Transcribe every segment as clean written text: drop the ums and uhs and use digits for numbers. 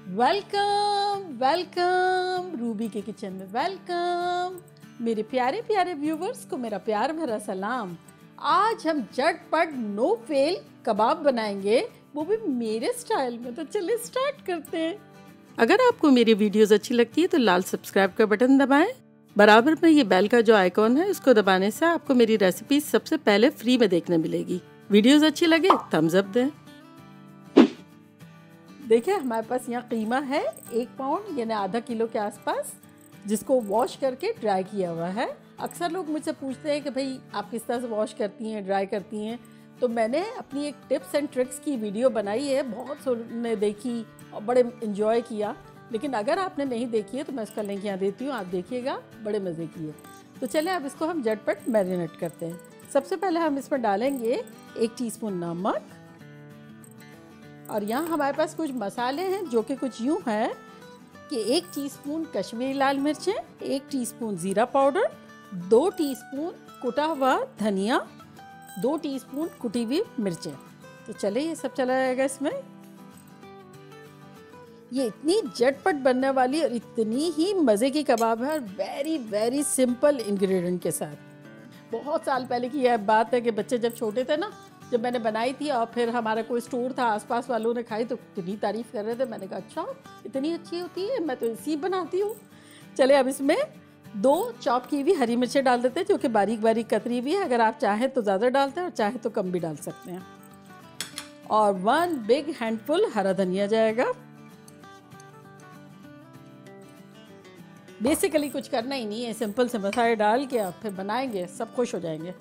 Welcome welcome Ruby के kitchen में welcome. मेरे प्यारे प्यारे व्यूवर्स को मेरा प्यार भरा सलाम। आज हम झटपट नो फेल कबाब बनाएंगे, वो भी मेरे स्टाइल में। तो चलिए स्टार्ट करते हैं। अगर आपको मेरी वीडियोस अच्छी लगती है तो लाल सब्सक्राइब का बटन दबाएं। बराबर में ये बेल का जो आइकॉन है उसको दबाने से आपको मेरी रेसिपी सबसे पहले फ्री में देखने मिलेगी। वीडियोस अच्छी लगे थम्स अप दें। देखिए हमारे पास यहाँ कीमा है 1 पाउंड यानी आधा किलो के आसपास, जिसको वॉश करके ड्राई किया हुआ है। अक्सर लोग मुझसे पूछते हैं कि भाई आप किस तरह से वॉश करती हैं, ड्राई करती हैं। तो मैंने अपनी एक टिप्स एंड ट्रिक्स की वीडियो बनाई है, बहुत ने देखी और बड़े इन्जॉय किया। लेकिन अगर आपने नहीं देखी है तो मैं उसका लिंक यहाँ देती हूँ, आप देखिएगा, बड़े मज़े की है। तो चलिए अब इसको हम झटपट मैरिनेट करते हैं। सबसे पहले हम इसमें डालेंगे 1 टीस्पून नमक, और यहाँ हमारे पास कुछ मसाले हैं जो कि कुछ यूँ है कि 1 टीस्पून कश्मीरी लाल मिर्चें, 1 टीस्पून ज़ीरा पाउडर, 2 टीस्पून कुटा हुआ धनिया, 2 टीस्पून कुटी हुई मिर्चें। तो चले ये सब चला जाएगा इसमें। ये इतनी झटपट बनने वाली और इतनी ही मज़े की कबाब है, और वेरी वेरी सिंपल इंग्रेडिएंट के साथ। बहुत साल पहले की यह बात है कि बच्चे जब छोटे थे ना, जब मैंने बनाई थी और फिर हमारा कोई स्टोर था, आसपास वालों ने खाई तो इतनी तारीफ़ कर रहे थे। मैंने कहा अच्छा इतनी अच्छी होती है, मैं तो इसी बनाती हूँ। चले अब इसमें 2 चॉप की हुई हरी मिर्चें डाल देते हैं, जो कि बारीक बारीक कतरी हुई है। अगर आप चाहें तो ज़्यादा डालते हैं और चाहे तो कम भी डाल सकते हैं। और 1 बिग हैंडफुल हरा धनिया जाएगा। बेसिकली कुछ करना ही नहीं है, सिंपल से मसाले डाल के आप फिर बनाएंगे, सब खुश हो जाएंगे।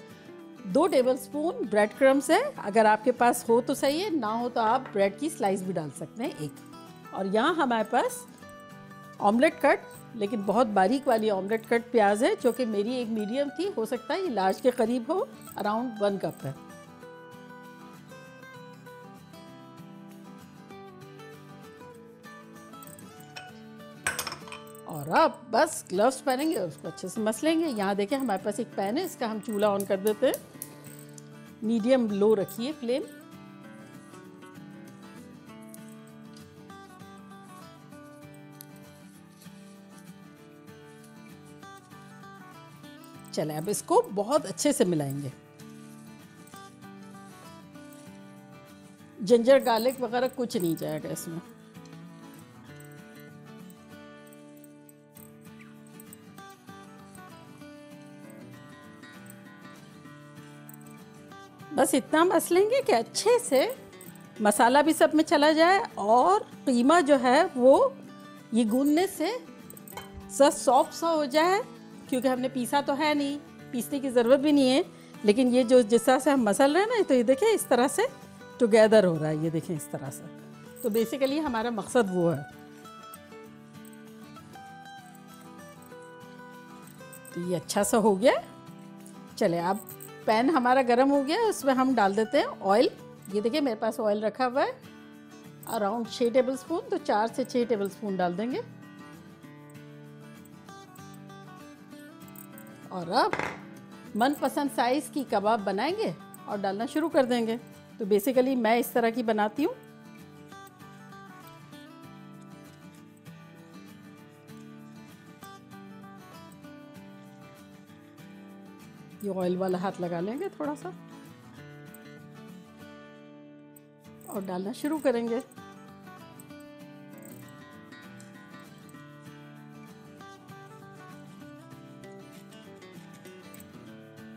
2 टेबलस्पून ब्रेड क्रम्स है, अगर आपके पास हो तो सही है, ना हो तो आप ब्रेड की स्लाइस भी डाल सकते हैं 1। और यहाँ हमारे पास ऑमलेट कट, लेकिन बहुत बारीक वाली ऑमलेट कट प्याज है, जो कि मेरी एक मीडियम थी, हो सकता है ये लार्ज के करीब हो, अराउंड 1 कप है। और अब बस ग्लव्स पहनेंगे और उसको अच्छे से मस लेंगे। यहाँ देखें हमारे पास एक पैन है, इसका हम चूल्हा ऑन कर देते हैं। मीडियम लो रखिए फ्लेम। चले अब इसको बहुत अच्छे से मिलाएंगे। जिंजर गार्लिक वगैरह कुछ नहीं जाएगा इसमें। बस इतना मस लेंगे कि अच्छे से मसाला भी सब में चला जाए और कीमा जो है वो ये गूंदने से सॉफ्ट सा हो जाए, क्योंकि हमने पीसा तो है नहीं, पीसने की ज़रूरत भी नहीं है। लेकिन ये जो जिस तरह से हम मसल रहे हैं ना, तो ये देखें इस तरह से टुगेदर हो रहा है, ये देखें इस तरह से। तो बेसिकली हमारा मकसद वो है। तो ये अच्छा सा हो गया। चले अब पैन हमारा गर्म हो गया, उसमें हम डाल देते हैं ऑयल। ये देखिए मेरे पास ऑयल रखा हुआ है अराउंड 6 टेबलस्पून, तो 4 से 6 टेबलस्पून डाल देंगे। और अब मनपसंद साइज़ की कबाब बनाएंगे और डालना शुरू कर देंगे। तो बेसिकली मैं इस तरह की बनाती हूँ। ये ऑयल वाला हाथ लगा लेंगे थोड़ा सा और डालना शुरू करेंगे।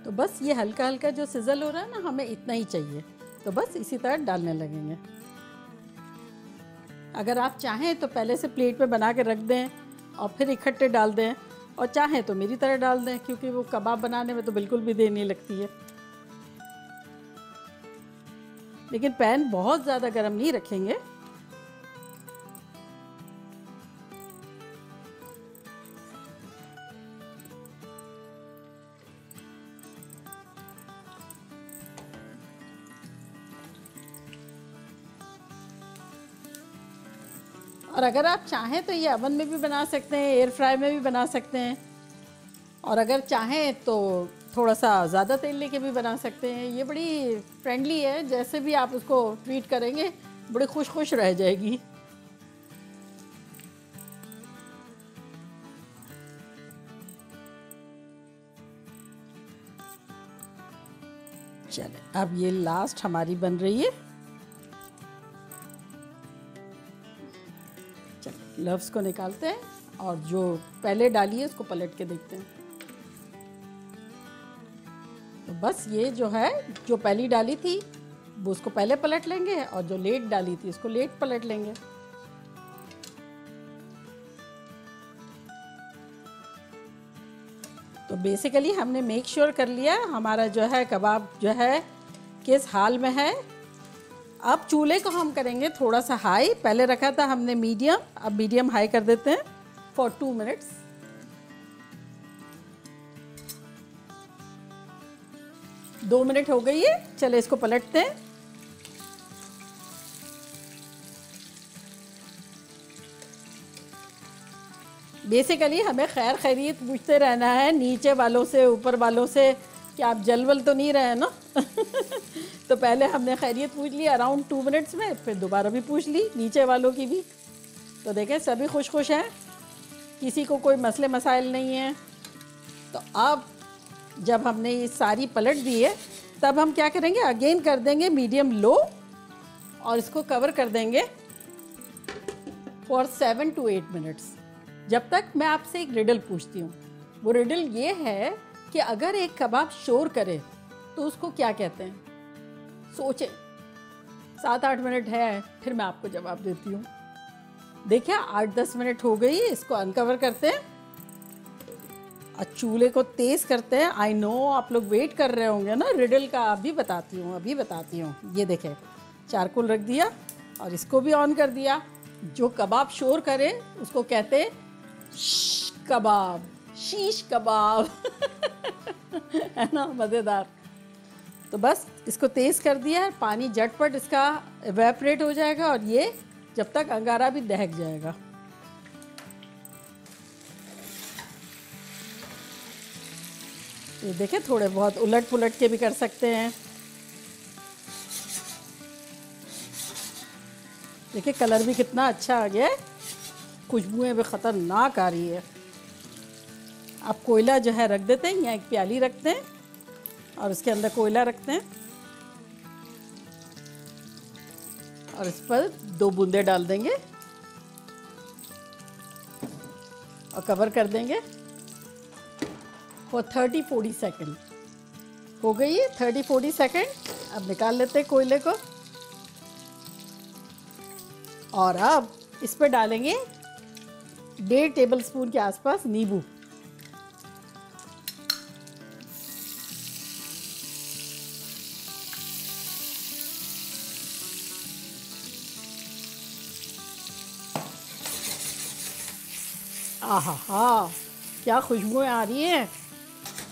तो बस ये हल्का हल्का जो सिजल हो रहा है ना, हमें इतना ही चाहिए। तो बस इसी तरह डालने लगेंगे। अगर आप चाहें तो पहले से प्लेट में बना के रख दें और फिर इकट्ठे डाल दें, और चाहें तो मेरी तरह डाल दें, क्योंकि वो कबाब बनाने में तो बिल्कुल भी देर नहीं लगती है। लेकिन पैन बहुत ज़्यादा गर्म नहीं रखेंगे। और अगर आप चाहें तो ये ओवन में भी बना सकते हैं, एयर फ्राई में भी बना सकते हैं, और अगर चाहें तो थोड़ा सा ज़्यादा तेल लेके भी बना सकते हैं। ये बड़ी फ्रेंडली है, जैसे भी आप उसको ट्रीट करेंगे बड़ी खुश खुश रह जाएगी। चले, अब ये लास्ट हमारी बन रही है। चलो लव्स को निकालते हैं और जो पहले डाली है उसको पलट के देखते हैं। तो बस ये जो है, जो पहली डाली थी वो उसको पहले पलट लेंगे और जो लेट डाली थी उसको लेट पलट लेंगे। तो बेसिकली हमने मेक श्योर कर लिया हमारा जो है कबाब जो है किस हाल में है। अब चूल्हे को हम करेंगे थोड़ा सा हाई, पहले रखा था हमने मीडियम, अब मीडियम हाई कर देते हैं फॉर 2 मिनट्स। दो मिनट हो गई है, चले इसको पलटते हैं। बेसिकली हमें खैर खैरियत पूछते रहना है नीचे वालों से ऊपर वालों से कि आप जलवल तो नहीं रहे ना। तो पहले हमने खैरियत पूछ ली अराउंड 2 मिनट्स में, फिर दोबारा भी पूछ ली नीचे वालों की भी। तो देखें सभी खुश खुश हैं, किसी को कोई मसले मसाइल नहीं है। तो अब जब हमने ये सारी पलट दी है तब हम क्या करेंगे, अगेन कर देंगे मीडियम लो और इसको कवर कर देंगे फॉर 7 to 8 मिनट्स। जब तक मैं आपसे एक रिडल पूछती हूँ। वो रिडल ये है कि अगर एक कबाब शोर करे तो उसको क्या कहते हैं? सोचें, 7-8 मिनट है, फिर मैं आपको जवाब देती हूँ। देखिए 8-10 मिनट हो गई, इसको अनकवर करते हैं और चूल्हे को तेज़ करते हैं। आई नो आप लोग वेट कर रहे होंगे ना रिडल का, अभी बताती हूँ। ये देखें, चारकोल रख दिया और इसको भी ऑन कर दिया। जो कबाब शोर करे उसको कहते हैं कबाब, शीश कबाब। है ना, मज़ेदार। तो बस इसको तेज़ कर दिया है, पानी झटपट इसका एवेपोरेट हो जाएगा और ये जब तक अंगारा भी दहक जाएगा। ये देखें, थोड़े बहुत उलट पुलट के भी कर सकते हैं। देखिए कलर भी कितना अच्छा आ गया है, खुशबुएं भी ख़तरनाक आ रही है। आप कोयला जो है रख देते हैं, यहाँ एक प्याली रखते हैं और उसके अंदर कोयला रखते हैं और इस पर 2 बूंदे डाल देंगे और कवर कर देंगे फॉर 30-40 सेकेंड। हो गई है 30-40 सेकेंड। अब निकाल लेते हैं कोयले को और अब इस पर डालेंगे 1.5 टेबलस्पून के आसपास नींबू। आहा हा, क्या खुशबुएं आ रही हैं।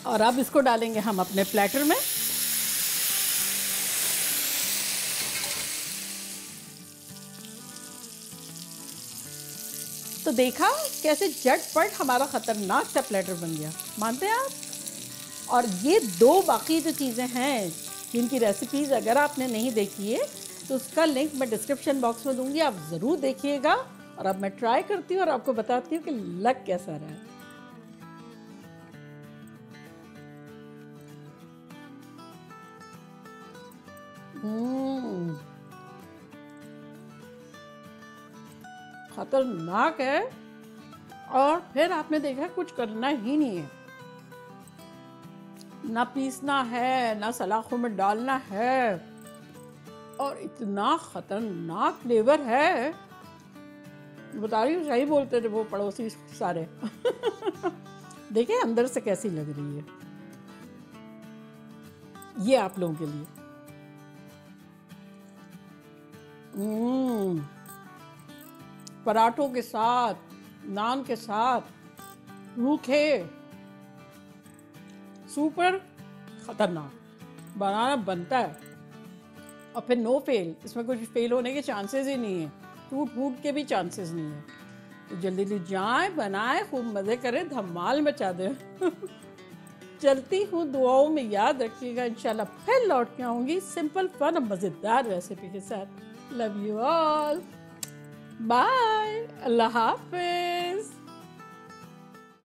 और अब इसको डालेंगे हम अपने प्लेटर में। तो देखा कैसे झटपट हमारा ख़तरनाक सा प्लेटर बन गया, मानते हैं आप? और ये 2 बाकी जो चीज़ें हैं जिनकी रेसिपीज़ अगर आपने नहीं देखी है तो उसका लिंक मैं डिस्क्रिप्शन बॉक्स में दूंगी, आप ज़रूर देखिएगा। और अब मैं ट्राई करती हूँ और आपको बताती हूँ कि लग कैसा रहा है। खतरनाक है। और फिर आपने देखा कुछ करना ही नहीं है, ना पीसना है ना सलाखों में डालना है, और इतना खतरनाक फ्लेवर है, बता रही हूँ। सही बोलते थे वो पड़ोसी सारे। देखिए अंदर से कैसी लग रही है, ये आप लोगों के लिए। पराठों के साथ, नान के साथ, रूखे, सुपर खतरनाक बनाना बनता है। और फिर नो फेल, इसमें कुछ फेल होने के चांसेस ही नहीं है, टूट के भी चांसेस नहीं है। तो जल्दी जल्दी जाएं, बनाएं, खूब मज़े करें, धमाल मचा दें। चलती हूँ, दुआओं में याद रखिएगा। इंशाल्लाह फिर लौट के आऊँगी सिंपल फन और मज़ेदार रेसिपी के साथ। लव यू ऑल, बाय, अल्लाह हाफिज़।